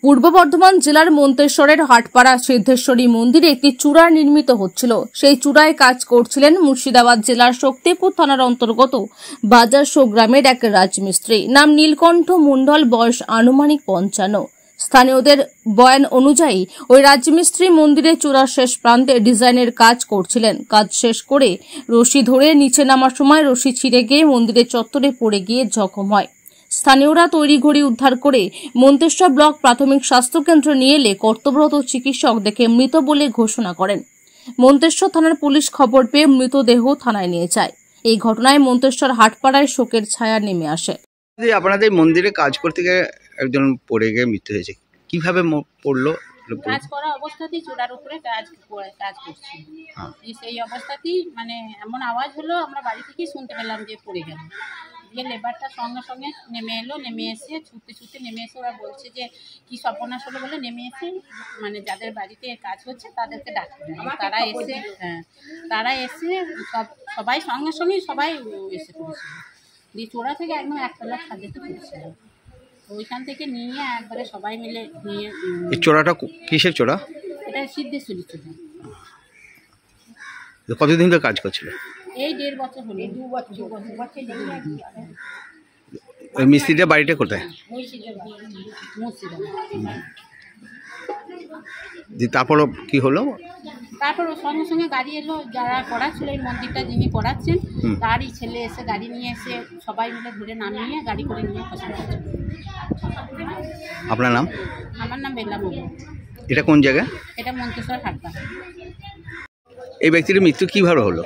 পূর্ব বর্ধমান জেলার মন্তেশ্বরের হাটপাড়া সিদ্ধেশ্বরী মন্দিরে একটি চূড়া নির্মিত হচ্ছিল। সেই চূড়ায় কাজ করছিলেন মুর্শিদাবাদ জেলার শক্তিপুর থানার অন্তর্গত বাজারশো গ্রামের এক রাজমিস্ত্রি। নাম নীলকণ্ঠ মণ্ডল, বয়স আনুমানিক 55। স্থানীয়দের বয়ান অনুযায়ী ওই রাজমিস্ত্রি মন্দিরে চূড়ার শেষ প্রান্তে ডিজাইনের কাজ করছিলেন। কাজ শেষ করে রশি ধরে নিচে নামার সময় রশি ছিঁড়ে গিয়ে মন্দিরের চত্বরে পড়ে গিয়ে জখম হয়। স্থানীয়রা তড়িঘড়ি উদ্ধার করে মন্তেশ্বর ব্লক প্রাথমিক স্বাস্থ্য কেন্দ্রে নিয়ে এলে কর্তব্যরত চিকিৎসক দেখে মৃত বলে ঘোষণা করেন। মন্তেশ্বর থানার পুলিশ খবর পেয়ে মৃতদেহ থানায় নিয়ে যায়। এই ঘটনায় মন্তেশ্বর হাটপাড়ায় শোকের ছায়া নেমে আসে। আপনাদের মন্দিরে কাজ করতে গিয়ে একজন পড়ে গিয়ে মৃত্যু হয়েছে, কিভাবে পড়লো? কাজ করা অবস্থাতেই চূড়ার উপরে কাজ করছি, সেই অবস্থাতেই মানে এমন আওয়াজ হলো, আমরা বাড়ি থেকেই শুনতে পেলাম যে পড়ে গেল। দিয়ে লেবারটা সঙ্গে সঙ্গে নেমে এসে ছুটতে নেমে এসে ওরা বলছে যে কি সর্বনাশ হলো বলে নেমে এসে মানে যাদের বাড়িতে কাজ হচ্ছে তাদেরকে ডাকতে, তারা এসে সবাই সঙ্গে সঙ্গে সবাই এসে পড়েছিল। দিয়ে চূড়া থেকে একদম একতলা ছাদেতে পড়েছিল, ওইখান থেকে নিয়ে একবারে সবাই মিলে নিয়ে। এই চূড়াটা কিসের চূড়া? এটা সিদ্ধেশ্বরী চূড়া। কতদিন ধরে কাজ করছিল? এই 1.5 বছর হলো। 2 বছর। ওই মিস্ত্রিটা বাড়িটা কোথায়? তারপর কি হলো? তারপর সঙ্গে সঙ্গে গাড়ি এলো, যারা করাচ্ছিল এই মন্দিরটা যিনি করাচ্ছেন তারই ছেলে এসে গাড়ি নিয়ে এসে সবাই মিলে ধরে নামিয়ে গাড়ি করে নিয়ে হসপিটালে। আপনার নাম? আমার নাম বেলা মণ্ডল। এটা কোন জায়গা? এটা মন্তেশ্বর হাটপাড়া। এই ব্যক্তির মৃত্যু কিভাবে হলো?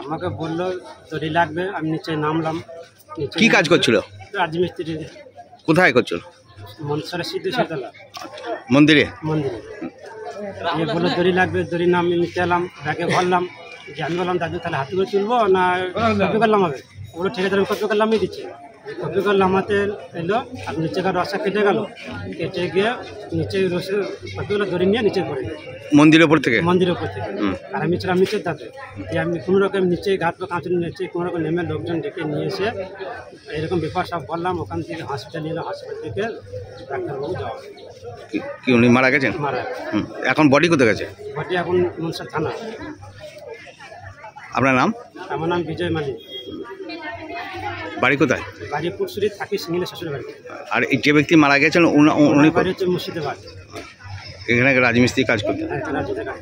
আমাকে বললো দড়ি লাগবে, আমি নিচে নামলাম। কি কাজ করছিল? রাজমিস্ত্রি। কোথায় করছিল? মন্তেশ্বরের সিদ্ধেশ্বরী মন্দিরে। বললো দড়ি লাগবে, দড়ি নাম নিচে এলাম, ব্যাগে ভরলাম। যে আমি বললাম দাদু তাহলে হাতে করে তুলবো না কপি করলাম হবে? ওগুলো ঠিক আছে, আমি কপি করলামই দিচ্ছি। কপি করলাম হাতে এলো, আর নিচেকার রসা কেটে গেল, কেটে গিয়ে নিচে রসে কপিগুলো দড়ি নিয়ে নিচে পড়ে গেল মন্দিরের উপর থেকে। আর আমি ছিলাম নিচের দাঁতে। দিয়ে আমি কোনো রকম নিচে ঘাট কাঁচুন নিচে কোনো রকম নেমে লোকজন ডেকে নিয়ে এসে এরকম ব্যাপার সব বললাম। ওখান থেকে হসপিটালে এলাম, হসপিটাল থেকে ডাক্তারবাবু যাওয়া। কি উনি মারা গেছেন? মারা। এখন বডি কোথায় গেছে? বডি এখন মনসা থানা। আপনার নাম? আমার নাম বিজয় মালিক। বাড়ি কোথায়? বাড়ি পুরসুরি, থাকি সিঙ্গিলে শ্বশুর বাড়ি। আর এই যে ব্যক্তি মারা গেছেন উনি বাড়ি হচ্ছে মুর্শিদাবাদ। এখানে রাজমিস্ত্রি কাজ করতেন। হ্যাঁ, রাজমিস্ত্রি কাজ।